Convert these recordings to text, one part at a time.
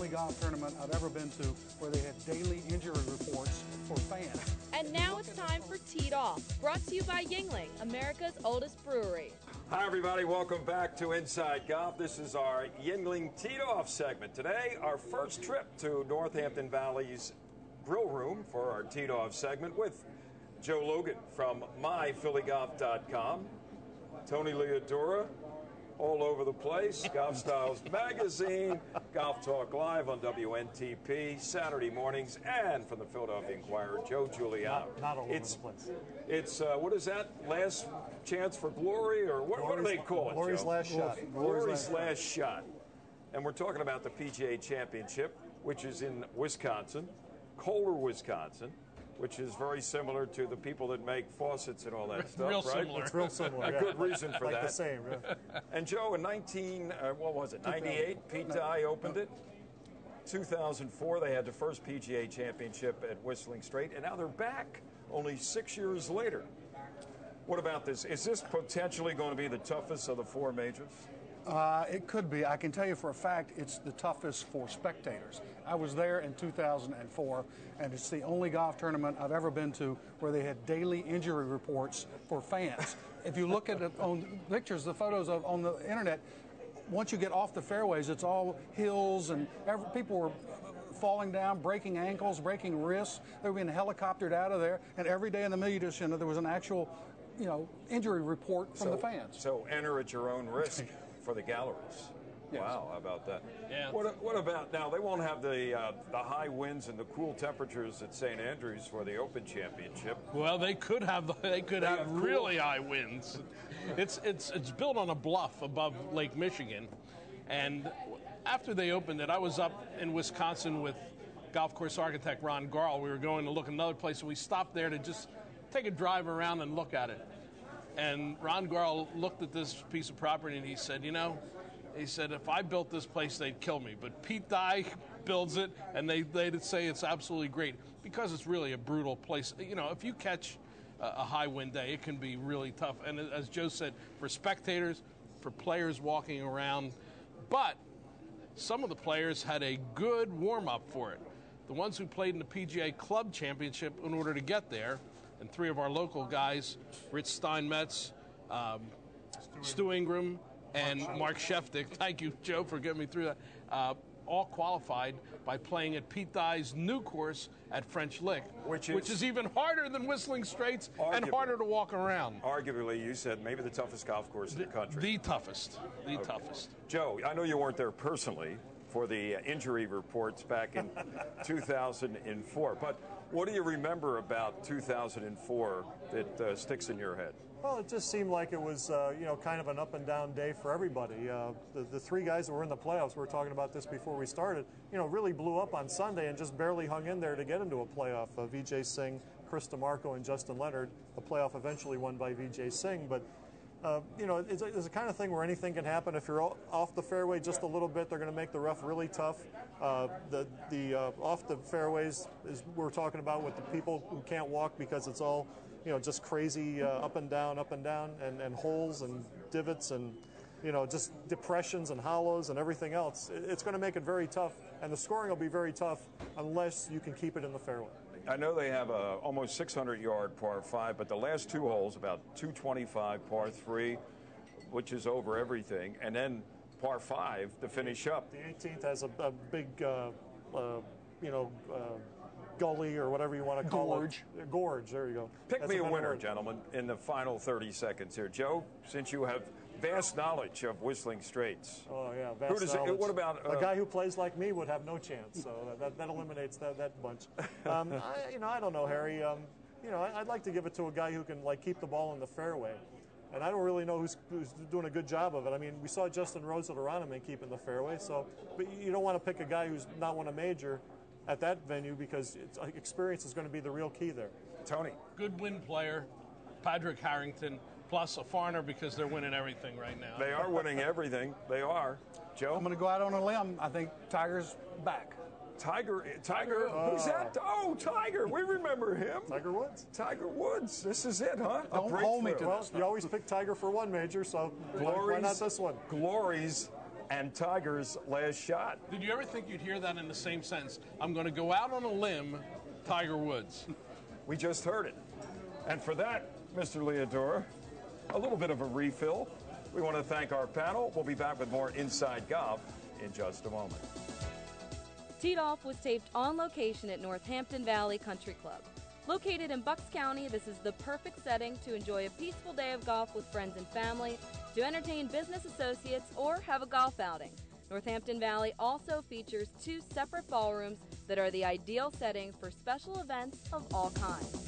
only golf tournament I've ever been to where they had daily injury reports for fans. And now it's time for Teed Off, brought to you by Yuengling, America's oldest brewery. Hi, everybody. Welcome back to Inside Golf. This is our Yuengling Teed Off segment. Today, our first trip to Northampton Valley's Grill Room for our Teed Off segment with Joe Logan from MyPhillyGolf.com, Tony Leodora, all over the place, Golf Styles Magazine, Golf Talk Live on WNTP, Saturday mornings, and from the Philadelphia Inquirer, Joe Giuliano. Not all over the place. It's, what is that, last chance for glory, or what do they call it, Glory's Joe? last shot. Glory's last shot. And we're talking about the PGA Championship, which is in Wisconsin, Kohler, Wisconsin, which is very similar to the people that make faucets and all that stuff, real right? Similar. It's real similar. A good reason for like that. The same, yeah. And Joe, in 98, Pete Dye opened it. 2004, they had the first PGA Championship at Whistling Straight, and now they're back only 6 years later. What about this? Is this potentially going to be the toughest of the four majors? It could be. I can tell you for a fact it's the toughest for spectators. I was there in 2004, and it's the only golf tournament I've ever been to where they had daily injury reports for fans. If you look at it on pictures, the photos on the internet, once you get off the fairways, it's all hills, and people were falling down, breaking ankles, breaking wrists. They were being helicoptered out of there, and every day in the media center there was an actual, injury report from the fans. So enter at your own risk. For the galleries. Yes. Wow, how about that? Yeah. What about now? They won't have the high winds and the cool temperatures at St. Andrews for the Open Championship. Well, they could have really high winds. It's built on a bluff above Lake Michigan, and after they opened it, I was up in Wisconsin with golf course architect Ron Garl. We were going to look at another place, and we stopped there to just take a drive around and look at it. And Ron Garl looked at this piece of property and he said, if I built this place, they'd kill me. But Pete Dye builds it, and they'd say it's absolutely great because it's really a brutal place. If you catch a high wind day, it can be really tough. And as Joe said, for spectators, for players walking around. But some of the players had a good warm-up for it. The ones who played in the PGA Club Championship in order to get there, and three of our local guys, Rich Steinmetz, Stu Ingram, and Mark Sheftick. Thank you, Joe, for getting me through that. All qualified by playing at Pete Dye's new course at French Lick, which is even harder than Whistling Straits and harder to walk around. Arguably, you said maybe the toughest golf course in the country. The toughest. Toughest. Joe, I know you weren't there personally for the injury reports back in 2004, but what do you remember about 2004 that sticks in your head? Well, it just seemed like it was, kind of an up and down day for everybody. The three guys that were in the playoffs, we were talking about this before we started, really blew up on Sunday and just barely hung in there to get into a playoff. Vijay Singh, Chris DeMarco, and Justin Leonard. The playoff eventually won by Vijay Singh, but it's the kind of thing where anything can happen. If you're off the fairway just a little bit, they're going to make the rough really tough. The off the fairways is we're talking about with the people who can't walk because it's all just crazy up and down, and holes and divots and just depressions and hollows and everything else. It's going to make it very tough, and the scoring will be very tough unless you can keep it in the fairway. I know they have a almost 600-yard par 5, but the last two holes, about 225 par 3, which is over everything, and then par 5 to finish up. The 18th has a big, gully or whatever you want to call it. Gorge, there you go. Pick me a winner, gentlemen, in the final 30 seconds here. Joe, since you have vast knowledge of Whistling Straits. Oh, yeah, vast knowledge. What about... a guy who plays like me would have no chance, so that eliminates that bunch. I don't know, Harry. I'd like to give it to a guy who can, keep the ball in the fairway. And I don't really know who's doing a good job of it. I mean, we saw Justin Rose at Aronimink keeping the fairway, but you don't want to pick a guy who's not won a major at that venue because experience is going to be the real key there. Tony. Good win player, Padraig Harrington, plus a foreigner because they're winning everything right now. They are winning everything. They are. Joe? I'm going to go out on a limb. I think Tiger's back. Tiger, who's that? Oh, Tiger, we remember him. Tiger Woods. Tiger Woods, this is it, huh? Don't hold me to this. You always pick Tiger for one major, so why not this one? Glory's and Tiger's last shot. Did you ever think you'd hear that in the same sentence? I'm going to go out on a limb, Tiger Woods. We just heard it. And for that, Mr. Leodora, a little bit of a refill. We want to thank our panel. We'll be back with more Inside Golf in just a moment. Teed Off was taped on location at Northampton Valley Country Club. Located in Bucks County, this is the perfect setting to enjoy a peaceful day of golf with friends and family, to entertain business associates, or have a golf outing. Northampton Valley also features 2 separate ballrooms that are the ideal setting for special events of all kinds.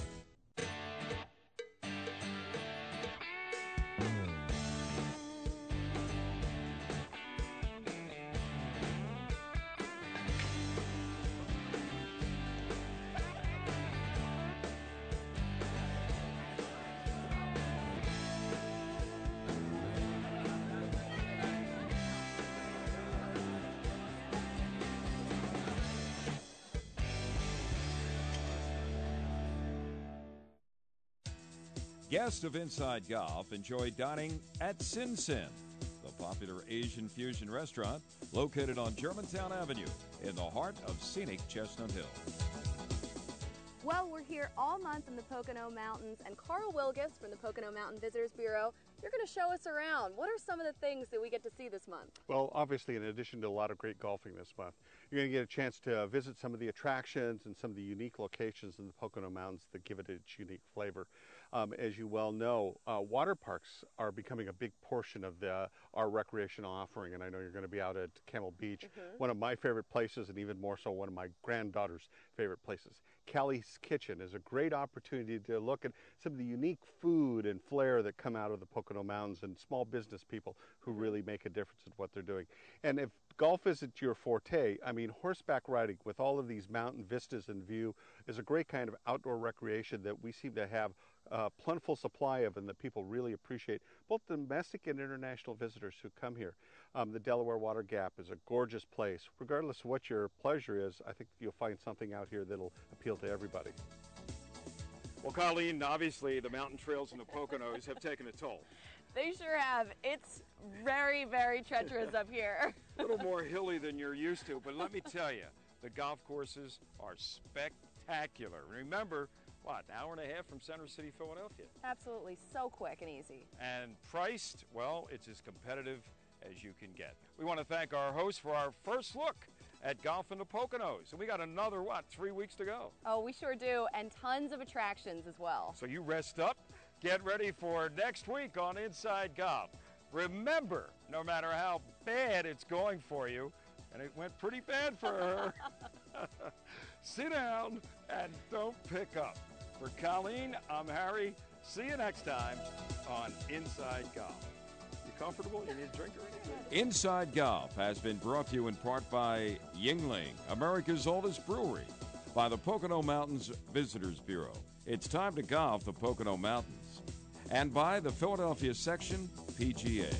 Guests of Inside Golf enjoy dining at Sin Sin, the popular Asian fusion restaurant located on Germantown Avenue in the heart of scenic Chestnut Hill. Well, we're here all month in the Pocono Mountains, and Carl Wilgus from the Pocono Mountain Visitors Bureau, you're going to show us around. What are some of the things that we get to see this month? Well, obviously, in addition to a lot of great golfing this month, you're going to get a chance to visit some of the attractions and some of the unique locations in the Pocono Mountains that give it its unique flavor. As you well know, water parks are becoming a big portion of our recreational offering, and I know you're going to be out at Camel Beach, one of my favorite places, and even more so one of my granddaughter's favorite places. Callie's Kitchen is a great opportunity to look at some of the unique food and flair that come out of the Pocono Mountains and small business people who really make a difference in what they're doing. And if golf isn't your forte, I mean, horseback riding with all of these mountain vistas in view is a great kind of outdoor recreation that we seem to have a plentiful supply of and that people really appreciate, both domestic and international visitors who come here. The Delaware Water Gap is a gorgeous place. Regardless of what your pleasure is, I think you'll find something out here that'll appeal to everybody. Well, Colleen, obviously the mountain trails in the Poconos have taken a toll. They sure have. It's very, very treacherous up here. A little more hilly than you're used to, but let me tell you, the golf courses are spectacular. Remember, what, an hour and a half from Center City, Philadelphia? Absolutely, so quick and easy. And priced, well, it's as competitive as you can get. We want to thank our host for our first look at golf in the Poconos. And we got another, 3 weeks to go. Oh, we sure do, and tons of attractions as well. So you rest up, get ready for next week on Inside Golf. Remember, no matter how bad it's going for you, and it went pretty bad for her, sit down and don't pick up. For Colleen, I'm Harry. See you next time on Inside Golf. You comfortable? You need a drink or anything? Inside Golf has been brought to you in part by Yingling, America's oldest brewery, by the Pocono Mountains Visitors Bureau. It's time to golf the Pocono Mountains. And by the Philadelphia Section PGA.